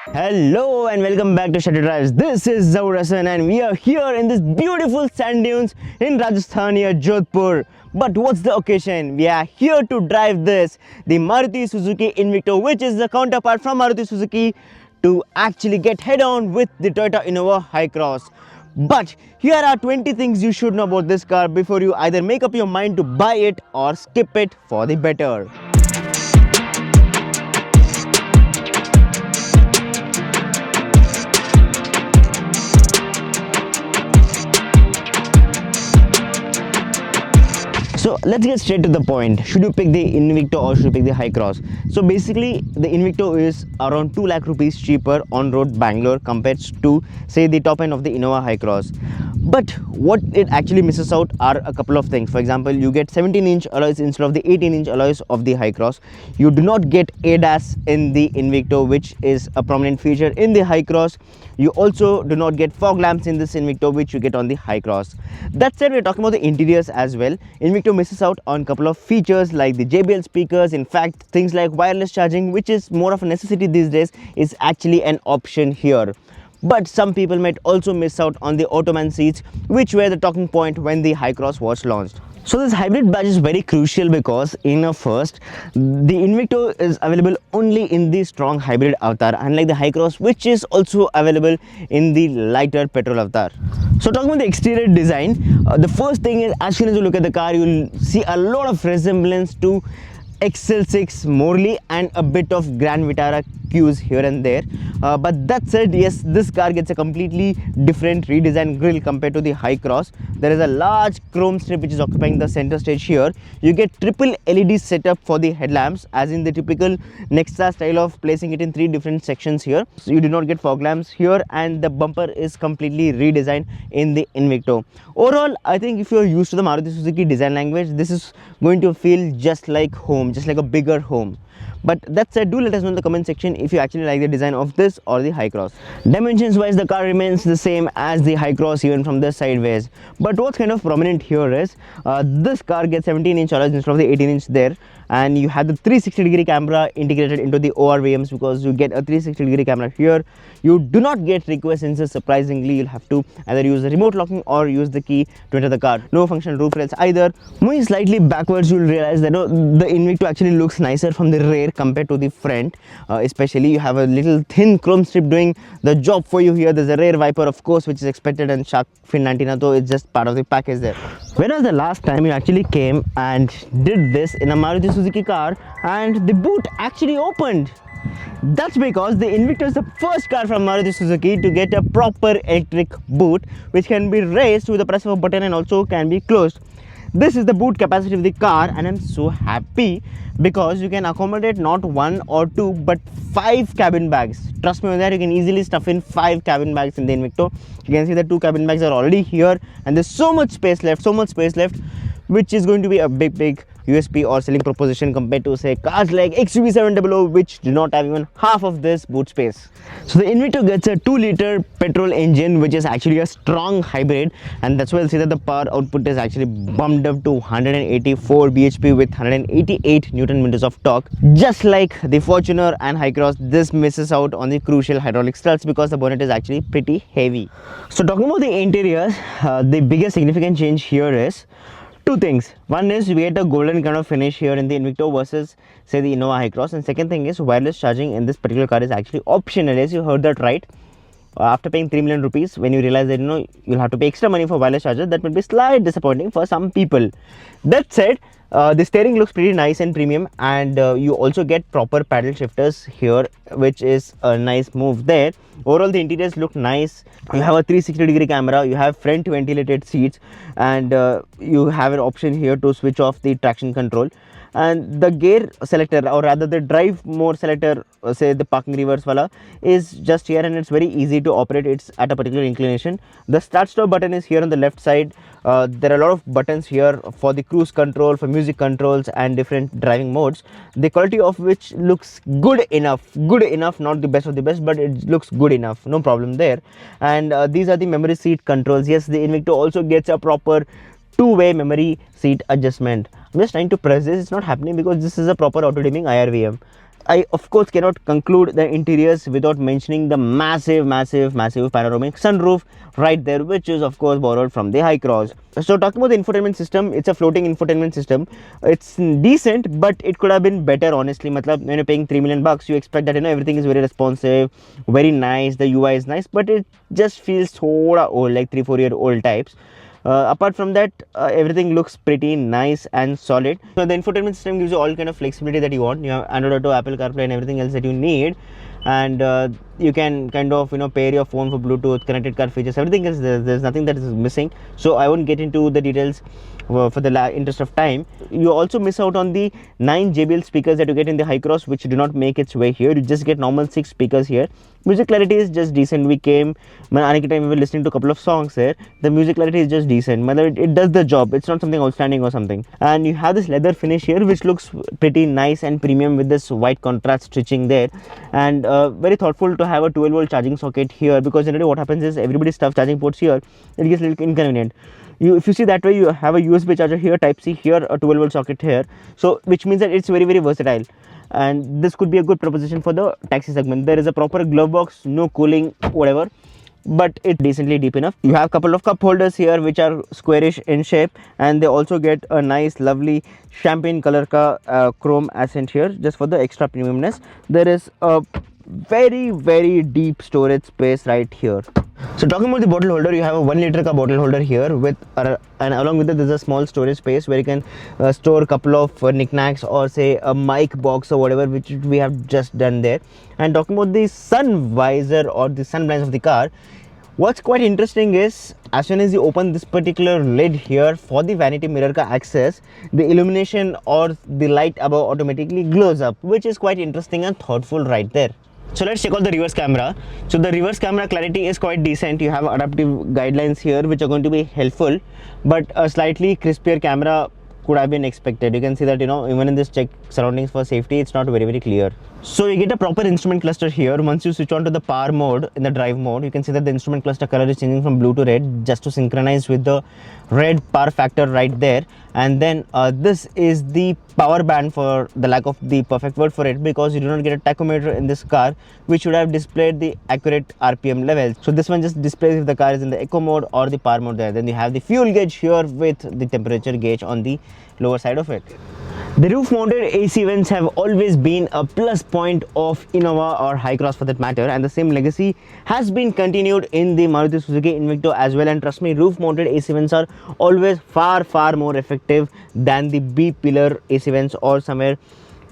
Hello and welcome back to Shutterdrives. This is Zaurasan and we are here in this beautiful sand dunes in Rajasthan near Jodhpur. But what's the occasion? We are here to drive the Maruti Suzuki Invicto, which is the counterpart from Maruti Suzuki, to actually get head on with the Toyota Innova Hycross. But here are 20 things you should know about this car before you either make up your mind to buy it or skip it for the better. So let's get straight to the point. Should you pick the Invicto or should you pick the Hycross? So basically the Invicto is around 2 lakh rupees cheaper on road Bangalore compared to say the top end of the Innova Hycross. But what it actually misses out are a couple of things. For example, you get 17-inch alloys instead of the 18-inch alloys of the Hycross. You do not get ADAS in the Invicto, which is a prominent feature in the Hycross. You also do not get fog lamps in this Invicto, which you get on the Hycross. That said, we're talking about the interiors as well. Invicto misses out on a couple of features like the JBL speakers. In fact, things like wireless charging, which is more of a necessity these days, is actually an option here. But some people might also miss out on the Ottoman seats, which were the talking point when the Hycross was launched. So this hybrid badge is very crucial because in a first, the Invicto is available only in the strong hybrid avatar, unlike the Hycross, which is also available in the lighter petrol avatar. So talking about the exterior design, the first thing is, as soon as you look at the car, you'll see a lot of resemblance to XL6 Morley and a bit of Grand Vitara cues here and there. But that said, yes, this car gets a completely different redesigned grille compared to the Hycross. There is a large chrome strip which is occupying the center stage here. You get triple LED setup for the headlamps, as in the typical Nexa style of placing it in 3 different sections here. So you do not get fog lamps here, and the bumper is completely redesigned in the Invicto. Overall, I think if you're used to the Maruti Suzuki design language, this is going to feel just like home, just like a bigger home. But that said, do let us know in the comment section if you actually like the design of this or the Hycross. Dimensions wise, the car remains the same as the Hycross even from the sideways. But what's kind of prominent here is this car gets 17-inch alloys instead of the 18-inch there. And you have the 360-degree camera integrated into the ORVMs because you get a 360-degree camera here. You do not get request sensors. Surprisingly, you'll have to either use the remote locking or use the key to enter the car. No functional roof rails either. Moving slightly backwards, you'll realize that the Invicto actually looks nicer from the rear compared to the front. Especially, you have a little thin chrome strip doing the job for you here. There's a rear wiper, of course, which is expected, and shark fin antenna, though it's just part of the package there. When was the last time you actually came and did this in a Maruti Suzuki car and the boot actually opened? That's because the Invicto is the first car from Maruti Suzuki to get a proper electric boot, which can be raised with the press of a button and also can be closed. This is the boot capacity of the car, and I'm so happy because you can accommodate not 1 or 2 but 5 cabin bags. Trust me on that, you can easily stuff in 5 cabin bags in the Invicto. You can see the 2 cabin bags are already here, and there's so much space left, which is going to be a big USP or selling proposition compared to say cars like XUV 700, which do not have even half of this boot space. So the Invicto gets a 2-liter petrol engine, which is actually a strong hybrid, and that's why you'll see that the power output is actually bumped up to 184 bhp with 188 newton meters of torque. Just like the Fortuner and Hycross, this misses out on the crucial hydraulic struts because the bonnet is actually pretty heavy. So talking about the interiors, the biggest significant change here is 2 things. One is we get a golden kind of finish here in the Invicto versus say the Innova Hycross, and second thing is wireless charging in this particular car is actually optional. As you heard that right, after paying 3 million rupees, when you realize that you'll have to pay extra money for wireless charger, that will be slightly disappointing for some people. That said, the steering looks pretty nice and premium, and you also get proper paddle shifters here, which is a nice move there. Overall, the interiors look nice. You have a 360-degree camera, you have front ventilated seats, and you have an option here to switch off the traction control. And the gear selector, or rather the drive mode selector, say the parking reverse wala, is just here, and it's very easy to operate. It's at a particular inclination. The start stop button is here on the left side. There are a lot of buttons here for the cruise control, for music controls and different driving modes, the quality of which looks good enough, not the best of the best, but it looks good enough, no problem there. And these are the memory seat controls. Yes, the Invicto also gets a proper 2-way memory seat adjustment. I'm just trying to press this, it's not happening because this is a proper auto dimming IRVM. I of course cannot conclude the interiors without mentioning the massive panoramic sunroof right there, which is of course borrowed from the Hycross. So talking about the infotainment system, it's a floating infotainment system. It's decent, but it could have been better, honestly. Matlab, when you're paying 3 million bucks, you expect that everything is very responsive, very nice, the UI is nice, but it just feels so old, like 3-4 year old types. Apart from that, everything looks pretty nice and solid. So the infotainment system gives you all kind of flexibility that you want. You have Android Auto, Apple CarPlay, and everything else that you need. And you can kind of pair your phone for Bluetooth, connected car features, everything else. There's nothing that is missing. So I won't get into the details for the interest of time. You also miss out on the 9 JBL speakers that you get in the Hycross, which do not make its way here. You just get normal 6 speakers here. Music clarity is just decent. We came, Anik time we were listening to a couple of songs there. The music clarity is just decent. It does the job. It's not something outstanding or something. And you have this leather finish here, which looks pretty nice and premium with this white contrast stitching there. And very thoughtful to have a 12-volt charging socket here, because generally what happens is everybody stuffs charging ports here. It gets a little inconvenient. If you see that way, you have a USB charger here, Type C here, a 12-volt socket here. So which means that it's very versatile, and this could be a good proposition for the taxi segment. There is a proper glove box, no cooling, whatever, but it's decently deep enough. You have a couple of cup holders here which are squarish in shape, and they also get a nice lovely champagne color chrome accent here just for the extra premiumness. There is a very deep storage space right here. So talking about the bottle holder, you have a 1 liter bottle holder here with and along with it there's a small storage space where you can store a couple of knickknacks, or say a mic box or whatever, which we have just done there. And talking about the sun visor or the sun blinds of the car, what's quite interesting is as soon as you open this particular lid here for the vanity mirror access, the illumination or the light above automatically glows up, which is quite interesting and thoughtful right there. So let's check out the reverse camera. So the reverse camera clarity is quite decent. You have adaptive guidelines here which are going to be helpful, but a slightly crispier camera could have been expected. You can see that even in this check surroundings for safety, it's not very clear. So you get a proper instrument cluster here. Once you switch on to the power mode, in the drive mode, you can see that the instrument cluster color is changing from blue to red just to synchronize with the red power factor right there. And then this is the power band, for the lack of the perfect word for it, because you do not get a tachometer in this car which should have displayed the accurate RPM levels. So this one just displays if the car is in the eco mode or the power mode there. Then you have the fuel gauge here with the temperature gauge on the lower side of it. The roof mounted AC vents have always been a plus point of Innova or Hycross for that matter, and the same legacy has been continued in the Maruti Suzuki Invicto as well. And trust me, roof mounted AC vents are always far more effective than the B pillar AC vents or somewhere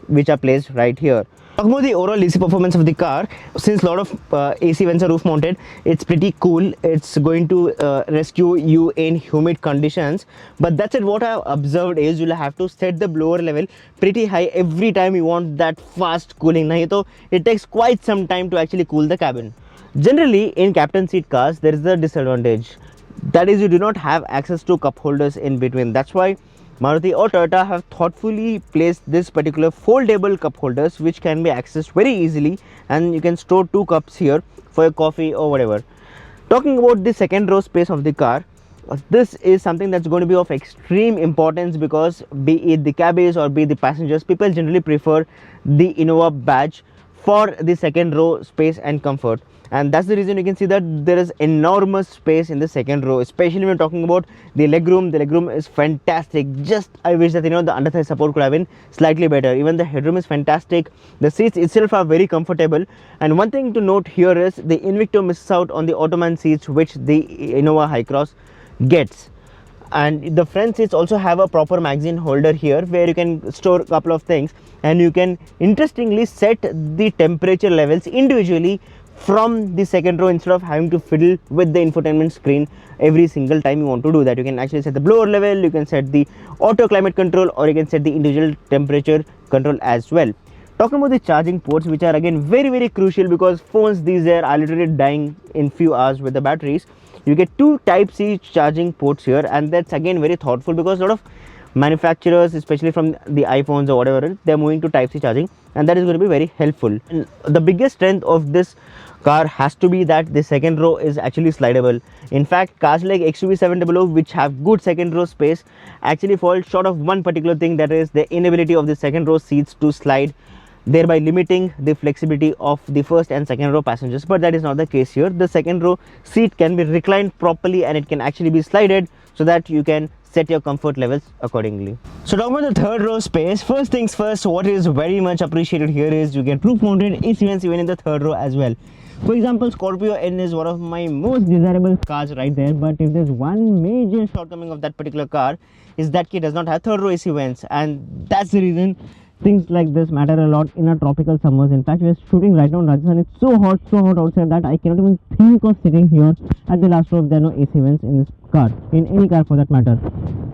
which are placed right here. Talking about the overall AC performance of the car, since a lot of AC vents are roof mounted, it's pretty cool. It's going to rescue you in humid conditions. But that's it. What I've observed is you'll have to set the blower level pretty high every time you want that fast cooling. Nahi to it takes quite some time to actually cool the cabin. Generally, in captain seat cars, there is a disadvantage. That is, you do not have access to cup holders in between. That's why Maruti or Toyota have thoughtfully placed this particular foldable cup holders which can be accessed very easily, and you can store 2 cups here for your coffee or whatever. Talking about the second row space of the car, this is something that's going to be of extreme importance, because be it the cabbies or be it the passengers, people generally prefer the Innova badge for the second row space and comfort. And that's the reason you can see that there is enormous space in the second row, especially when you're talking about the legroom. The legroom is fantastic. Just I wish that the under thigh support could have been slightly better. Even the headroom is fantastic. The seats itself are very comfortable. And one thing to note here is the Invicto misses out on the Ottoman seats which the Innova Hycross gets. And the front seats also have a proper magazine holder here where you can store a couple of things, and you can interestingly set the temperature levels individually from the second row instead of having to fiddle with the infotainment screen every single time you want to do that. You can actually set the blower level, you can set the auto climate control, or you can set the individual temperature control as well. Talking about the charging ports, which are again very crucial, because phones these days are literally dying in few hours with the batteries. You get 2 Type C charging ports here, and that's again very thoughtful, because a lot of manufacturers, especially from the iPhones or whatever, they're moving to Type C charging, and that is going to be very helpful. And the biggest strength of this car has to be that the second row is actually slidable. In fact, cars like XUV700 which have good second row space actually fall short of one particular thing, that is the inability of the second row seats to slide thereby limiting the flexibility of the first and second row passengers. But that is not the case here. The second row seat can be reclined properly and it can actually be slided so that you can set your comfort levels accordingly. So talking about the third row space, first things first, what is very much appreciated here is you get roof mounted AC vents even in the third row as well. For example, Scorpio N is one of my most desirable cars right there, but if there's one major shortcoming of that particular car is that it does not have third row AC vents, and that's the reason things like this matter a lot in our tropical summers. In fact, we are shooting right now in Rajasthan. It's so hot outside that I cannot even think of sitting here at the last row if there are no AC vents in this car, in any car for that matter.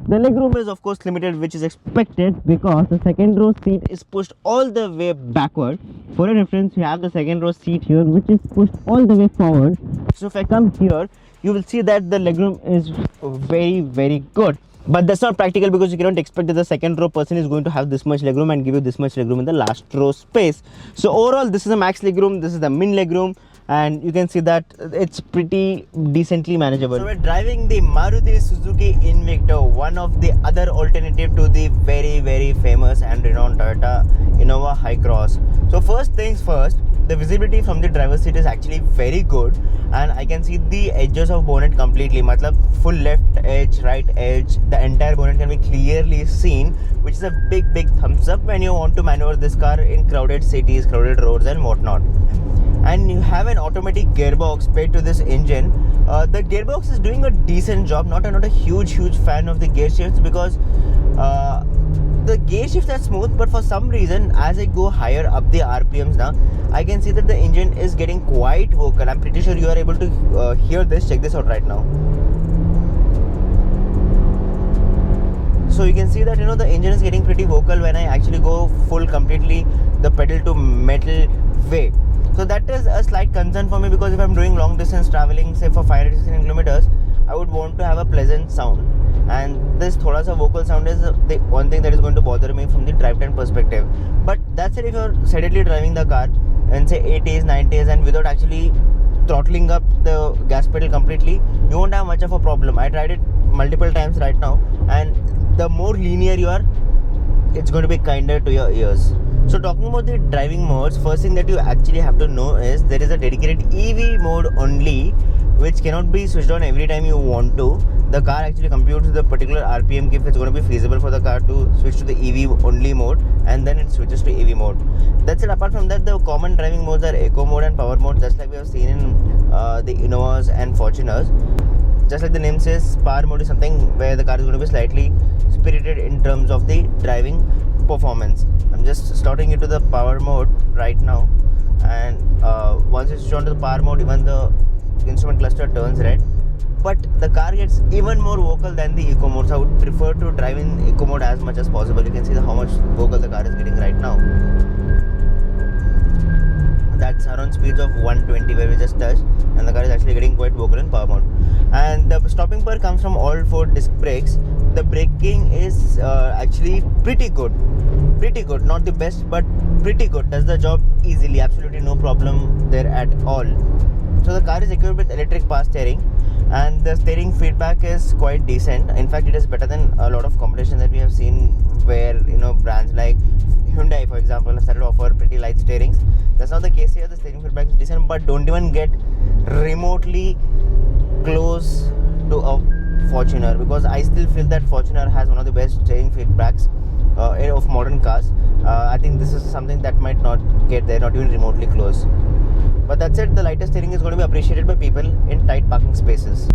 The legroom is of course limited, which is expected because the second row seat is pushed all the way backward. For a reference, you have the second row seat here, which is pushed all the way forward. So if I come here, you will see that the legroom is very good. But that's not practical because you cannot expect that the second row person is going to have this much legroom and give you this much legroom in the last row space. So overall, this is a max legroom, this is the min legroom, and you can see that it's pretty decently manageable. So we're driving the Maruti Suzuki Invicto, one of the other alternative to the very famous and renowned Toyota Innova Hycross. So first things first, the visibility from the driver's seat is actually very good, and I can see the edges of bonnet completely. Matlab full left edge, right edge, the entire bonnet can be clearly seen, which is a big thumbs up when you want to maneuver this car in crowded cities, crowded roads and whatnot. And you have an automatic gearbox paired to this engine. The gearbox is doing a decent job. Not a huge fan of the gear shifts because the gear shifts are smooth, but for some reason as I go higher up the RPMs now, I can see that the engine is getting quite vocal. I'm pretty sure you are able to hear this. Check this out right now. So you can see that the engine is getting pretty vocal when I actually go full completely the pedal to metal way. So that is a slight concern for me because if I'm doing long distance traveling, say for 516 kilometers, I would want to have a pleasant sound, and this thoda sa vocal sound is the one thing that is going to bother me from the drive time perspective. But that's it. If you're steadily driving the car and say 80s, 90s and without actually throttling up the gas pedal completely, you won't have much of a problem. I tried it multiple times right now, and the more linear you are, it's going to be kinder to your ears. So talking about the driving modes, first thing that you actually have to know is there is a dedicated EV mode only, which cannot be switched on every time you want to. The car actually computes the particular RPM if it's going to be feasible for the car to switch to the EV only mode, and then it switches to EV mode. That's it. Apart from that, the common driving modes are Eco mode and Power mode, just like we have seen in the Innovas and Fortuners. Just like the name says, Power mode is something where the car is going to be slightly spirited in terms of the driving performance. I'm just starting it to the Power mode right now, and once it's switched on to the Power mode, even the instrument cluster turns red. But the car gets even more vocal than the Eco mode, so I would prefer to drive in Eco mode as much as possible. You can see how much vocal the car is getting right now. That's around speeds of 120 where we just touched, and the car is actually getting quite vocal in Power mode. And the stopping power comes from all 4 disc brakes. The braking is actually pretty good, not the best but pretty good. Does the job easily, absolutely no problem there at all. So the car is equipped with electric power steering, and the steering feedback is quite decent. In fact, it is better than a lot of competition that we have seen where brands like Hyundai, for example, have started to offer pretty light steerings. That's not the case here. The steering feedback is decent, but don't even get remotely close to a Fortuner, because I still feel that Fortuner has one of the best steering feedbacks of modern cars. I think this is something that might not get there, not even remotely close. But that's it. The lighter steering is going to be appreciated by people in tight parking spaces.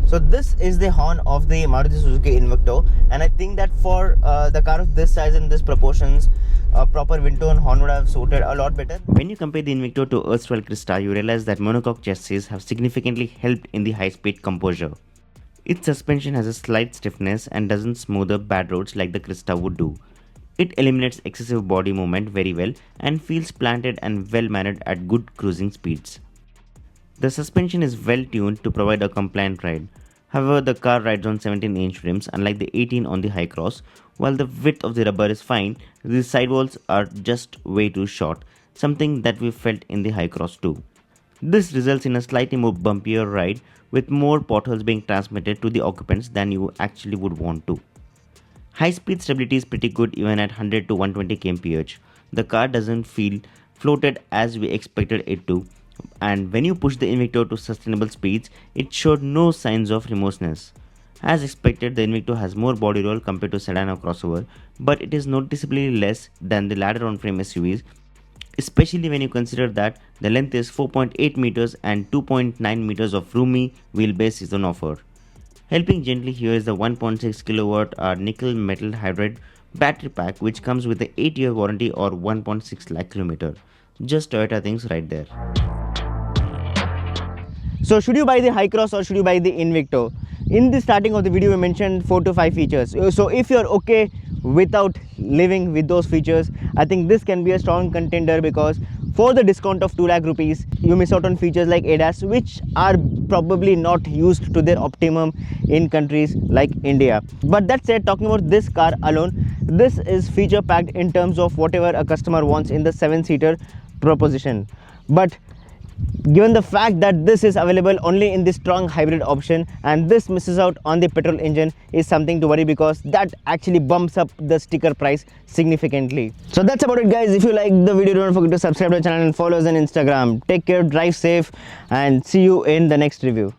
So this is the horn of the Maruti Suzuki Invicto, and I think that for the car of this size and this proportions, a proper Vintone horn would have suited a lot better. When you compare the Invicto to erstwhile Crista, you realize that monocoque chassis have significantly helped in the high-speed composure. Its suspension has a slight stiffness and doesn't smooth up bad roads like the Crista would do. It eliminates excessive body movement very well and feels planted and well mannered at good cruising speeds. The suspension is well tuned to provide a compliant ride. However, the car rides on 17-inch rims unlike the 18 on the Hycross. While the width of the rubber is fine, the sidewalls are just way too short, something that we felt in the Hycross too. This results in a slightly more bumpier ride with more potholes being transmitted to the occupants than you actually would want to. High-speed stability is pretty good even at 100 to 120 kmph. The car doesn't feel floated as we expected it to, and when you push the Invicto to sustainable speeds, it showed no signs of remorselessness. As expected, the Invicto has more body roll compared to sedan or crossover, but it is noticeably less than the ladder on-frame SUVs, especially when you consider that the length is 4.8 meters and 2.9 meters of roomy wheelbase is on offer. Helping gently here is the 1.6 kWh nickel metal hybrid battery pack, which comes with an 8-year warranty or 1.6 lakh kilometer. Just Toyota things right there. So should you buy the Hycross or should you buy the Invicto? In the starting of the video we mentioned 4 to 5 features. So if you're okay without living with those features, I think this can be a strong contender, because for the discount of 2 lakh rupees you miss out on features like ADAS, which are probably not used to their optimum in countries like India. But that said, talking about this car alone, this is feature packed in terms of whatever a customer wants in the 7-seater proposition. But given the fact that this is available only in the strong hybrid option and this misses out on the petrol engine is something to worry, because that actually bumps up the sticker price significantly. So that's about it, guys. If you like the video, don't forget to subscribe to the channel and follow us on Instagram. Take care, drive safe, and see you in the next review.